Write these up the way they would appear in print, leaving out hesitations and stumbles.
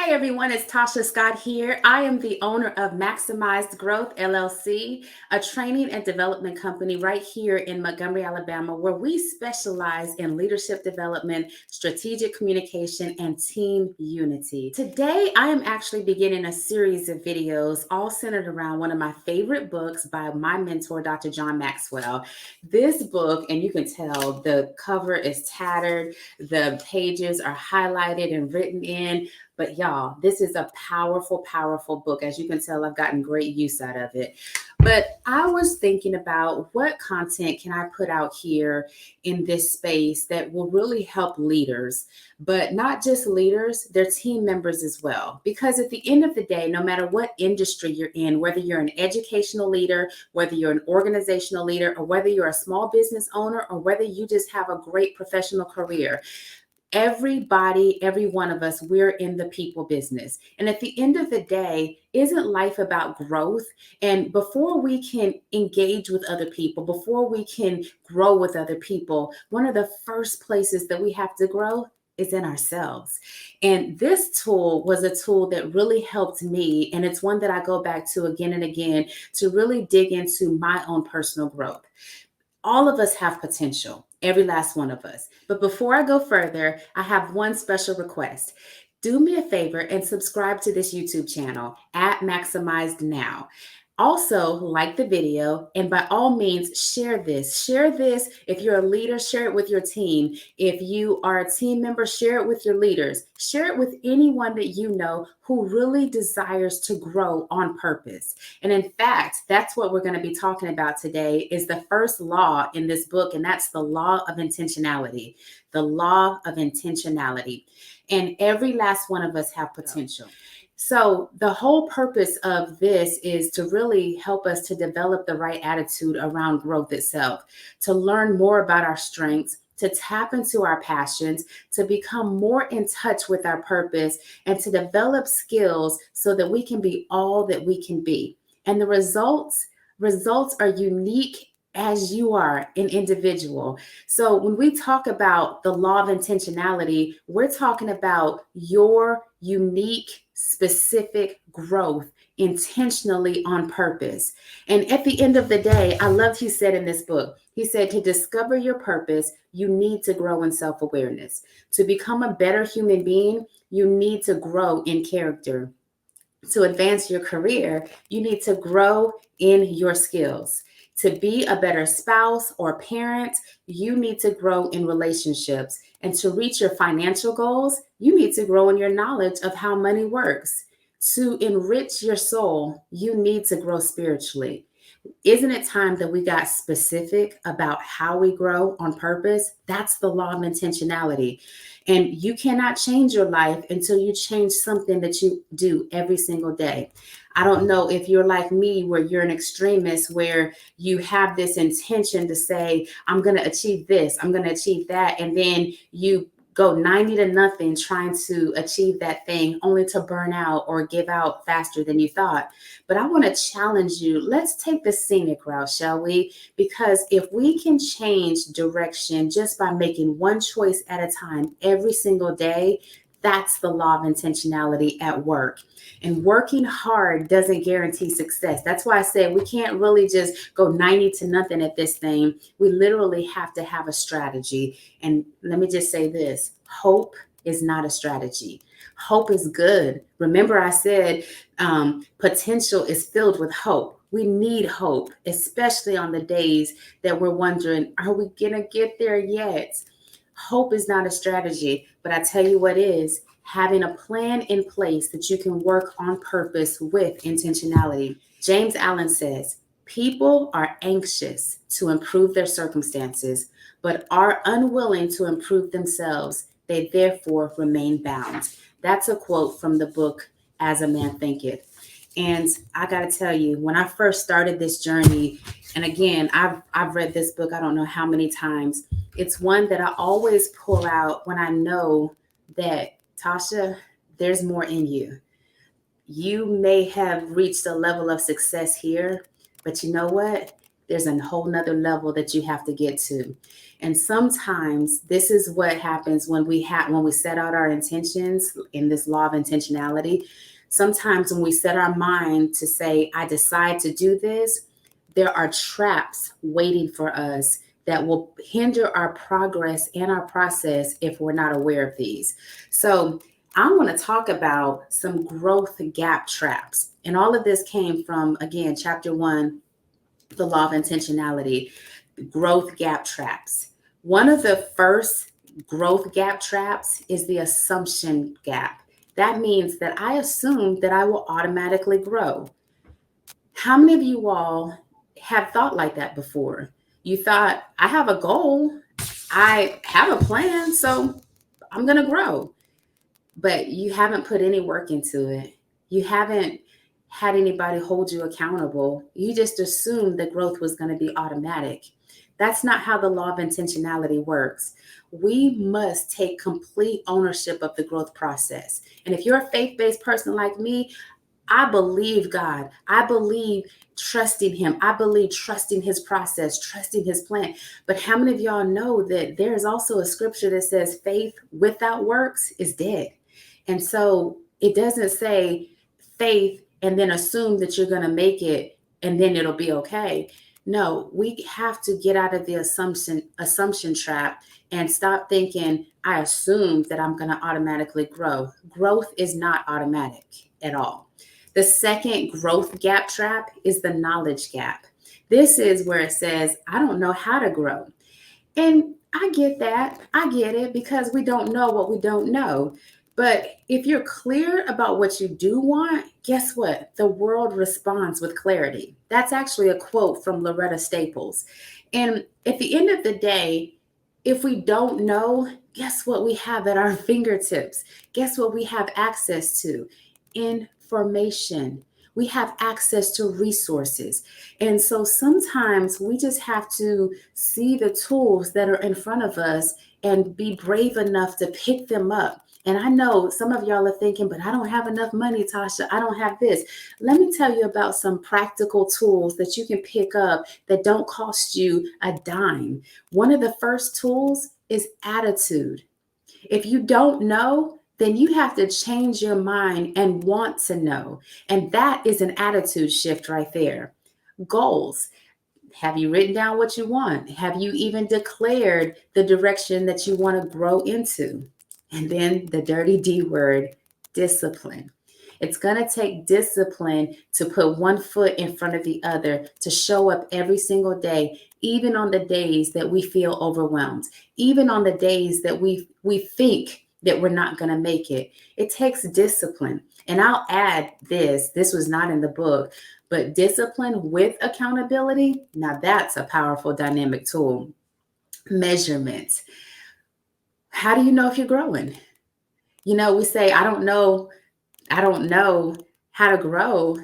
Hey everyone, it's Tasha Scott here. I am the owner of Maximized Growth LLC, a training and development company right here in Montgomery, Alabama, where we specialize in leadership development, strategic communication, and team unity. Today, I am actually beginning a series of videos all centered around one of my favorite books by my mentor, Dr. John Maxwell. This book, and you can tell the cover is tattered, the pages are highlighted and written in. But y'all, this is a powerful, powerful book. As you can tell, I've gotten great use out of it. But I was thinking about what content can I put out here in this space that will really help leaders, but not just leaders, their team members as well. Because at the end of the day, no matter what industry you're in, whether you're an educational leader, whether you're an organizational leader, or whether you're a small business owner, or whether you just have a great professional career, everybody, every one of us, we're in the people business. And at the end of the day, isn't life about growth? And before we can engage with other people, before we can grow with other people, one of the first places that we have to grow is in ourselves. And this tool was a tool that really helped me. And it's one that I go back to again and again to really dig into my own personal growth. All of us have potential, every last one of us. But before I go further, I have one special request. Do me a favor and subscribe to this YouTube channel at Maximized Now. Also, like the video, and by all means, share this. Share this. If you're a leader, share it with your team. If you are a team member, share it with your leaders. Share it with anyone that you know who really desires to grow on purpose. And in fact, that's what we're going to be talking about today is the first law in this book, and that's the law of intentionality. The law of intentionality. And every last one of us have potential. So the whole purpose of this is to really help us to develop the right attitude around growth itself, to learn more about our strengths, to tap into our passions, to become more in touch with our purpose, and to develop skills so that we can be all that we can be. And the results are unique as you are an individual. So when we talk about the law of intentionality, we're talking about your unique, specific growth intentionally on purpose. And at the end of the day, I loved he said in this book, he said to discover your purpose, you need to grow in self-awareness. To become a better human being, you need to grow in character. To advance your career, you need to grow in your skills. To be a better spouse or parent, you need to grow in relationships. And to reach your financial goals, you need to grow in your knowledge of how money works. To enrich your soul, you need to grow spiritually. Isn't it time that we got specific about how we grow on purpose? That's the law of intentionality. And you cannot change your life until you change something that you do every single day. I don't know if you're like me, where you're an extremist, where you have this intention to say, I'm going to achieve this, I'm going to achieve that. And then you go 90 to nothing trying to achieve that thing only to burn out or give out faster than you thought. But I want to challenge you. Let's take the scenic route, shall we? Because if we can change direction just by making one choice at a time every single day, that's the law of intentionality at work. And working hard doesn't guarantee success. That's why I say we can't really just go 90 to nothing at this thing. We literally have to have a strategy. And let me just say this, hope is not a strategy. Hope is good. Remember, I said potential is filled with hope. We need hope, especially on the days that we're wondering, are we going to get there yet? Hope is not a strategy, but I tell you what is, having a plan in place that you can work on purpose with intentionality. James Allen says, people are anxious to improve their circumstances, but are unwilling to improve themselves. They therefore remain bound. That's a quote from the book, As a Man Thinketh. And I got to tell you, when I first started this journey, and again, I've read this book, I don't know how many times. It's one that I always pull out when I know that, Tasha, there's more in you. You may have reached a level of success here, but you know what? There's a whole nother level that you have to get to. And sometimes this is what happens when we set out our intentions in this law of intentionality. Sometimes when we set our mind to say, I decide to do this, there are traps waiting for us that will hinder our progress and our process if we're not aware of these. So I want to talk about some growth gap traps. And all of this came from, again, chapter 1, the law of intentionality, growth gap traps. One of the first growth gap traps is the assumption gap. That means that I assume that I will automatically grow. How many of you all have thought like that before? You thought, I have a goal, I have a plan, so I'm going to grow. But you haven't put any work into it. You haven't had anybody hold you accountable. You just assumed that growth was going to be automatic. That's not how the law of intentionality works. We must take complete ownership of the growth process. And if you're a faith-based person like me, I believe God. I believe trusting Him. I believe trusting His process, trusting His plan. But how many of y'all know that there is also a scripture that says faith without works is dead? And so it doesn't say faith and then assume that you're going to make it and then it'll be okay. No, we have to get out of the assumption trap and stop thinking, I assume that I'm going to automatically grow. Growth is not automatic at all. The second growth gap trap is the knowledge gap. This is where it says, I don't know how to grow. And I get that. I get it because we don't know what we don't know. But if you're clear about what you do want, guess what? The world responds with clarity. That's actually a quote from Loretta Staples. And at the end of the day, if we don't know, guess what we have at our fingertips? Guess what we have access to? Information. We have access to resources. And so sometimes we just have to see the tools that are in front of us and be brave enough to pick them up. And I know some of y'all are thinking, but I don't have enough money, Tasha. I don't have this. Let me tell you about some practical tools that you can pick up that don't cost you a dime. One of the first tools is attitude. If you don't know, then you have to change your mind and want to know. And that is an attitude shift right there. Goals. Have you written down what you want? Have you even declared the direction that you want to grow into? And then the dirty D word, discipline. It's going to take discipline to put one foot in front of the other, to show up every single day, even on the days that we feel overwhelmed, even on the days that we think that we're not going to make it. It takes discipline. And I'll add this was not in the book, but discipline with accountability. Now that's a powerful dynamic tool. Measurement. How do you know if you're growing? You know, we say, I don't know how to grow.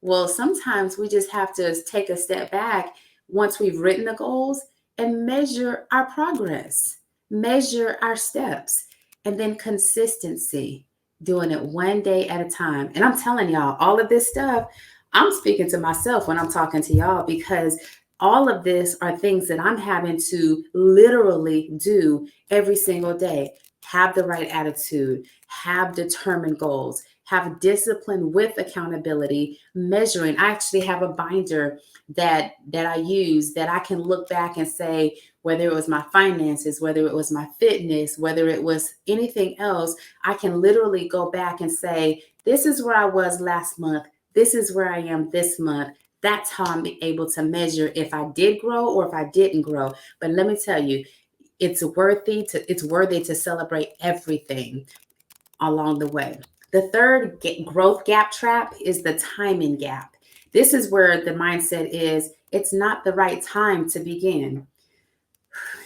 Well, sometimes we just have to take a step back once we've written the goals and measure our progress, measure our steps, and then consistency, doing it one day at a time. And I'm telling y'all, all of this stuff, I'm speaking to myself when I'm talking to y'all, because all of this are things that I'm having to literally do every single day. Have the right attitude, have determined goals, have discipline with accountability, measuring. I actually have a binder that I use that I can look back and say, whether it was my finances, whether it was my fitness, whether it was anything else, I can literally go back and say, this is where I was last month. This is where I am this month. That's how I'm able to measure if I did grow or if I didn't grow. But let me tell you, it's worthy to celebrate everything along the way. The third growth gap trap is the timing gap. This is where the mindset is, it's not the right time to begin.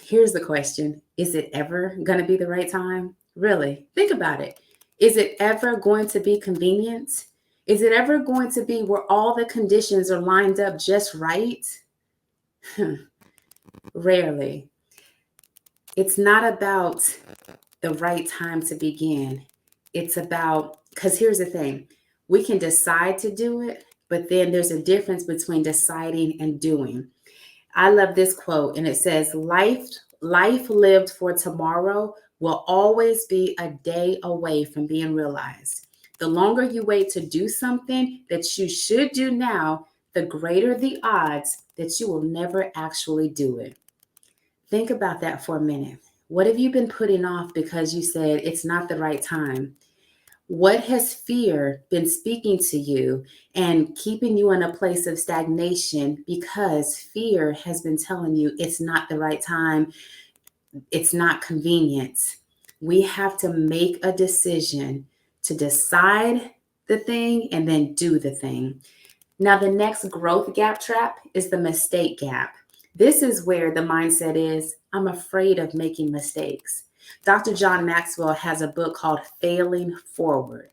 Here's the question. Is it ever going to be the right time? Really? Think about it. Is it ever going to be convenient? Is it ever going to be where all the conditions are lined up just right? Rarely. It's not about the right time to begin. It's about, because here's the thing, we can decide to do it, but then there's a difference between deciding and doing. I love this quote, and it says, life life lived for tomorrow will always be a day away from being realized. The longer you wait to do something that you should do now, the greater the odds that you will never actually do it. Think about that for a minute. What have you been putting off because you said it's not the right time? What has fear been speaking to you and keeping you in a place of stagnation because fear has been telling you it's not the right time, it's not convenient? We have to make a decision to decide the thing and then do the thing. Now, the next growth gap trap is the mistake gap. This is where the mindset is, I'm afraid of making mistakes. Dr. John Maxwell has a book called Failing Forward.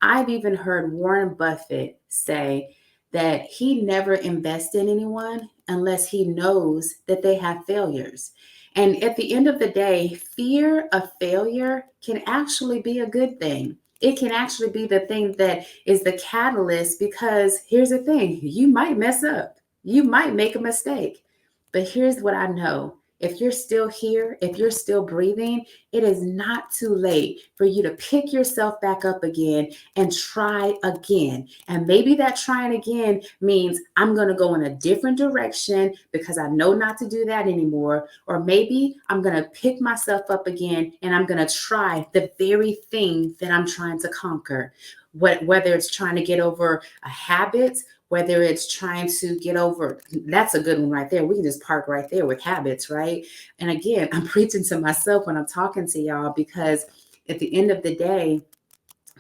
I've even heard Warren Buffett say that he never invests in anyone unless he knows that they have failures. And at the end of the day, fear of failure can actually be a good thing. It can actually be the thing that is the catalyst, because here's the thing, you might mess up, you might make a mistake. But here's what I know. If you're still here, if you're still breathing, it is not too late for you to pick yourself back up again and try again. And maybe that trying again means I'm going to go in a different direction because I know not to do that anymore. Or maybe I'm going to pick myself up again and I'm going to try the very thing that I'm trying to conquer. Whether it's trying to get over a habit, whether it's trying to get over, that's a good one right there. We can just park right there with habits, right? And again, I'm preaching to myself when I'm talking to y'all, because at the end of the day,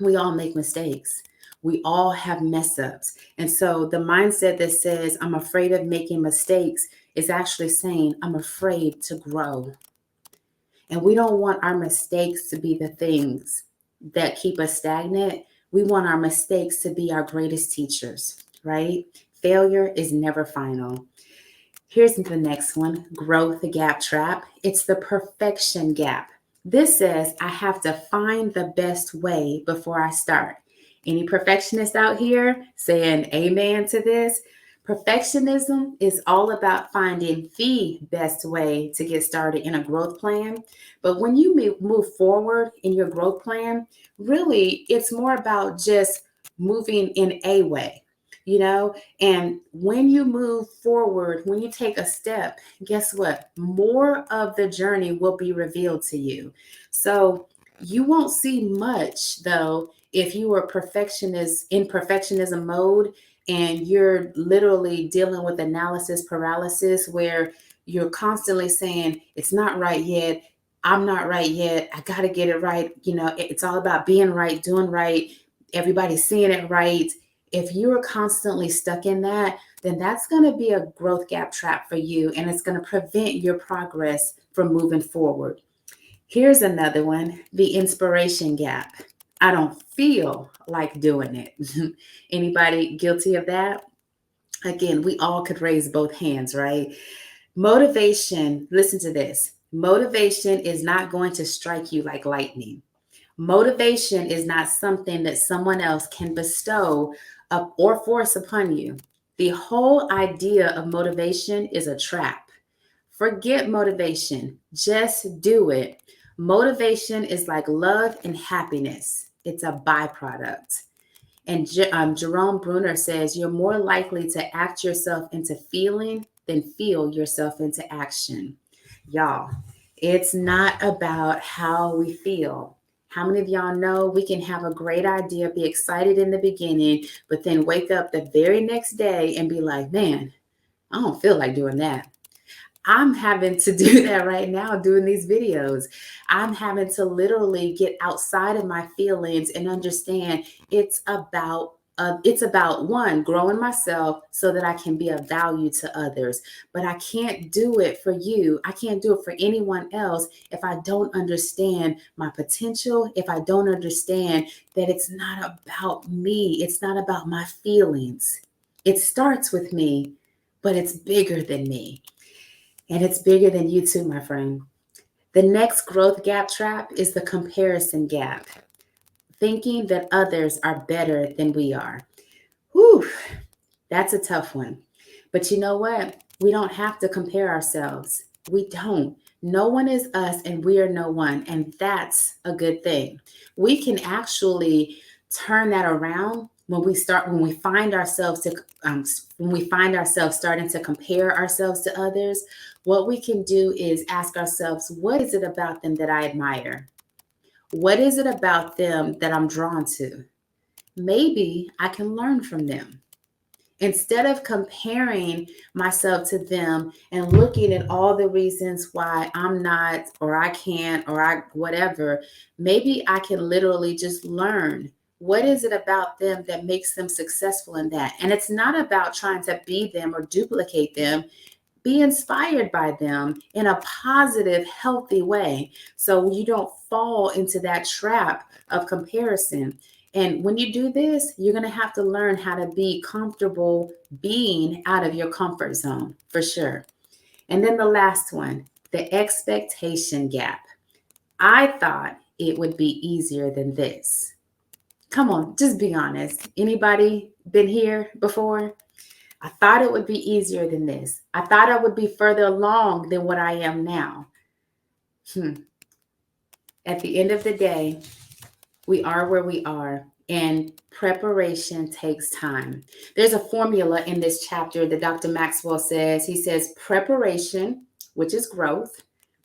we all make mistakes. We all have mess ups. And so the mindset that says, I'm afraid of making mistakes, is actually saying, I'm afraid to grow. And we don't want our mistakes to be the things that keep us stagnant. We want our mistakes to be our greatest teachers, right? Failure is never final. Here's the next one, growth gap trap. It's the perfection gap. This says I have to find the best way before I start. Any perfectionists out here saying amen to this? Perfectionism is all about finding the best way to get started in a growth plan. But when you move forward in your growth plan, really it's more about just moving in a way, you know? And when you move forward, when you take a step, guess what? More of the journey will be revealed to you. So you won't see much though if you are perfectionist in perfectionism mode and you're literally dealing with analysis paralysis, where you're constantly saying it's not right yet, I'm not right yet, I got to get it right. You know, it's all about being right, doing right, everybody's seeing it right. If you're constantly stuck in that, then that's going to be a growth gap trap for you, and it's going to prevent your progress from moving forward. Here's another one, the inspiration gap. I don't feel like doing it. Anybody guilty of that? Again, we all could raise both hands, right? Motivation, listen to this. Motivation is not going to strike you like lightning. Motivation is not something that someone else can bestow or force upon you. The whole idea of motivation is a trap. Forget motivation, just do it. Motivation is like love and happiness, it's a byproduct. And Jerome Bruner says, you're more likely to act yourself into feeling than feel yourself into action. Y'all, it's not about how we feel. How many of y'all know we can have a great idea, be excited in the beginning, but then wake up the very next day and be like, man, I don't feel like doing that. I'm having to do that right now doing these videos. I'm having to literally get outside of my feelings and understand it's about one, growing myself so that I can be of value to others. But I can't do it for you. I can't do it for anyone else if I don't understand my potential, if I don't understand that it's not about me. It's not about my feelings. It starts with me, but it's bigger than me. And it's bigger than you too, my friend. The next growth gap trap is the comparison gap. Thinking that others are better than we are. Whew, that's a tough one. But you know what? We don't have to compare ourselves. We don't. No one is us and we are no one. And that's a good thing. We can actually turn that around when we find ourselves when we find ourselves starting to compare ourselves to others. What we can do is ask ourselves, what is it about them that I admire? What is it about them that I'm drawn to? Maybe I can learn from them. Instead of comparing myself to them and looking at all the reasons why I'm not, or I can't, or I whatever, maybe I can literally just learn what is it about them that makes them successful in that. And it's not about trying to be them or duplicate them. Be inspired by them in a positive, healthy way so you don't fall into that trap of comparison. And when you do this, you're going to have to learn how to be comfortable being out of your comfort zone for sure. And then the last one, the expectation gap. I thought it would be easier than this. Come on, just be honest. Anybody been here before? I thought it would be easier than this. I thought I would be further along than what I am now. At the end of the day, we are where we are, and preparation takes time. There's a formula in this chapter that Dr. Maxwell says. He says preparation, which is growth,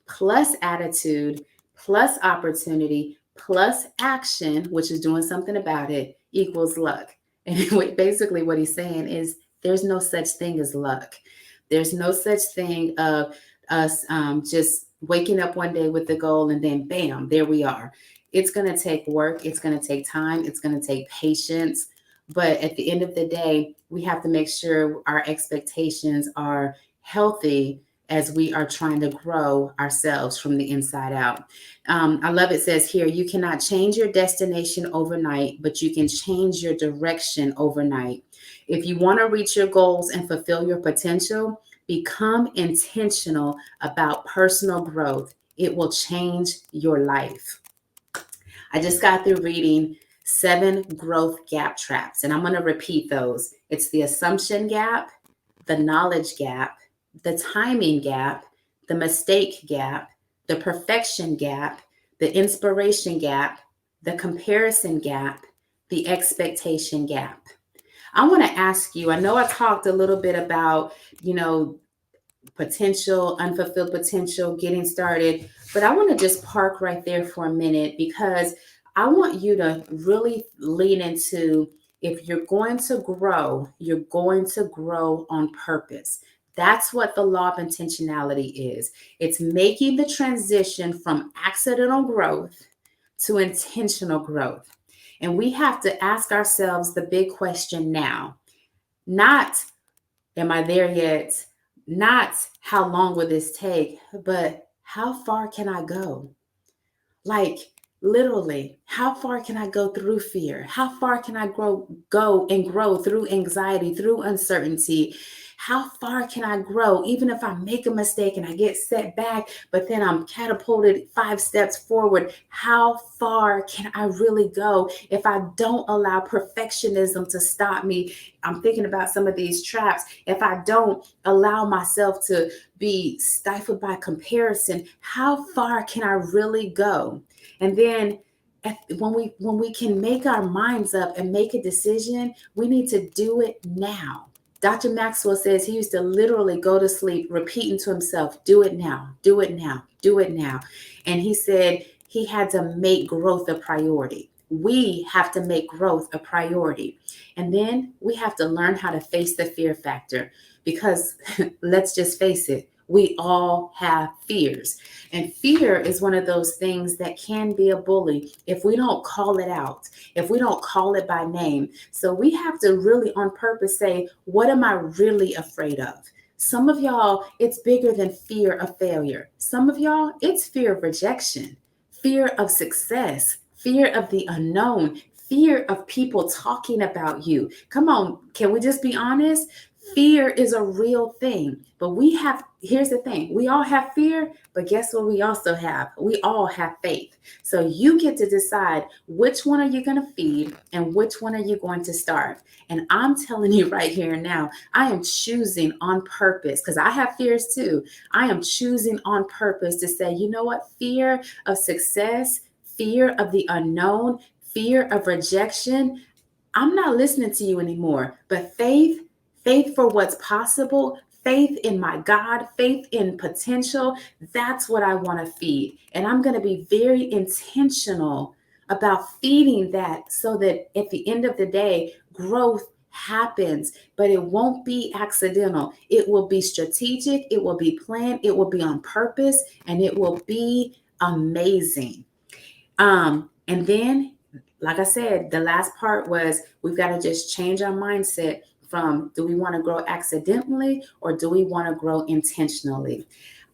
plus attitude, plus opportunity, plus action, which is doing something about it, equals luck. And basically what he's saying is there's no such thing as luck. There's no such thing of us just waking up one day with the goal and then bam, there we are. It's going to take work. It's going to take time. It's going to take patience. But at the end of the day, we have to make sure our expectations are healthy as we are trying to grow ourselves from the inside out. I love it says here, you cannot change your destination overnight, but you can change your direction overnight. If you want to reach your goals and fulfill your potential, become intentional about personal growth. It will change your life. I just got through reading 7 growth gap traps, and I'm going to repeat those. It's the assumption gap, the knowledge gap, the timing gap, the mistake gap, the perfection gap, the inspiration gap, the comparison gap, the expectation gap. I want to ask you, I know I talked a little bit about, potential, unfulfilled potential, getting started, but I want to just park right there for a minute because I want you to really lean into, if you're going to grow, you're going to grow on purpose. That's what the law of intentionality is. It's making the transition from accidental growth to intentional growth. And we have to ask ourselves the big question now, not, am I there yet? Not how long will this take, but how far can I go? Like literally, how far can I go through fear? How far can I go and grow through anxiety, through uncertainty? How far can I grow even if I make a mistake and I get set back, but then I'm catapulted 5 steps forward? How far can I really go if I don't allow perfectionism to stop me? I'm thinking about some of these traps. If I don't allow myself to be stifled by comparison, how far can I really go? And then when we can make our minds up and make a decision, we need to do it now. Dr. Maxwell says he used to literally go to sleep repeating to himself, do it now, do it now, do it now. And he said he had to make growth a priority. We have to make growth a priority. And then we have to learn how to face the fear factor because let's just face it, we all have fears. And fear is one of those things that can be a bully if we don't call it out, if we don't call it by name. So we have to really on purpose say, what am I really afraid of? Some of y'all, it's bigger than fear of failure. Some of y'all, it's fear of rejection, fear of success, fear of the unknown, fear of people talking about you. Come on, can we just be honest? Fear is a real thing, but here's the thing, we all have fear, but guess what we also have? We all have faith. So you get to decide which one are you going to feed and which one are you going to starve. And I'm telling you right here and now, I am choosing on purpose, because I have fears too. I am choosing on purpose to say, you know what? Fear of success, fear of the unknown, fear of rejection, I'm not listening to you anymore. But faith for what's possible, faith in my God, faith in potential, that's what I want to feed. And I'm going to be very intentional about feeding that so that at the end of the day, growth happens, but it won't be accidental. It will be strategic, it will be planned, it will be on purpose, and it will be amazing. And then, like I said, the last part was we've got to just change our mindset from do we want to grow accidentally or do we want to grow intentionally?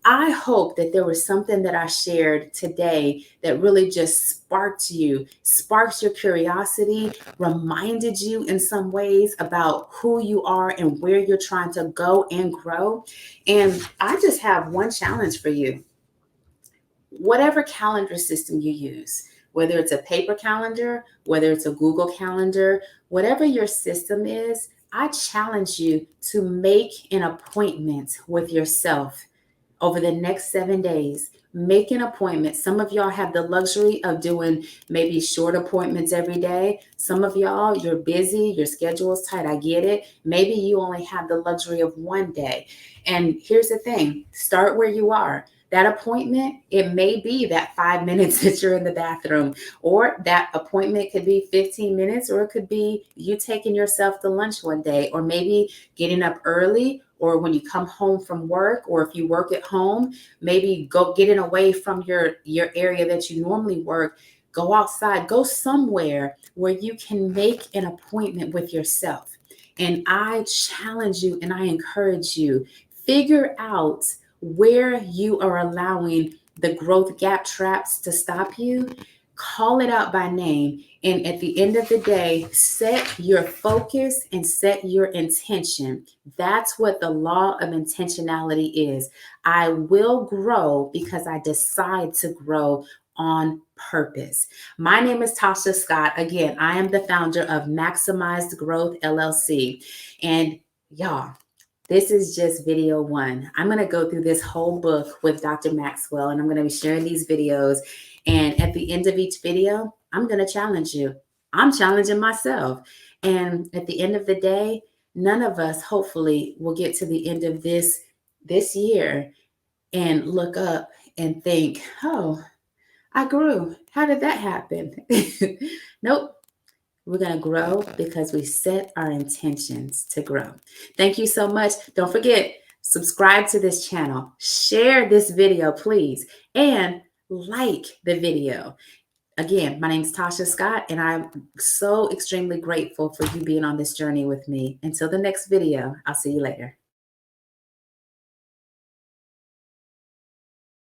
I hope that there was something that I shared today that really just sparked your curiosity, reminded you in some ways about who you are and where you're trying to go and grow. And I just have one challenge for you. Whatever calendar system you use, whether it's a paper calendar, whether it's a Google calendar, whatever your system is, I challenge you to make an appointment with yourself over the next 7 days. Make an appointment. Some of y'all have the luxury of doing maybe short appointments every day. Some of y'all, you're busy, your schedule is tight. I get it. Maybe you only have the luxury of one day. And here's the thing, start where you are. That appointment, it may be that 5 minutes that you're in the bathroom, or that appointment could be 15 minutes, or it could be you taking yourself to lunch one day, or maybe getting up early, or when you come home from work, or if you work at home, maybe go getting away from your area that you normally work, go outside, go somewhere where you can make an appointment with yourself. And I challenge you and I encourage you, figure out where you are allowing the growth gap traps to stop you. Call it out by name. And at the end of the day, set your focus and set your intention. That's what the law of intentionality is. I will grow because I decide to grow on purpose. My name is Tasha Scott. Again, I am the founder of Maximized Growth LLC. And y'all, this is just video one. I'm going to go through this whole book with Dr. Maxwell, and I'm going to be sharing these videos. And at the end of each video, I'm going to challenge you. I'm challenging myself. And at the end of the day, none of us, hopefully, will get to the end of this year and look up and think, oh, I grew. How did that happen? Nope. We're going to grow because we set our intentions to grow. Thank you so much. Don't forget, subscribe to this channel, share this video, please, and like the video. Again, my name is Tasha Scott, and I'm so extremely grateful for you being on this journey with me. Until the next video, I'll see you later.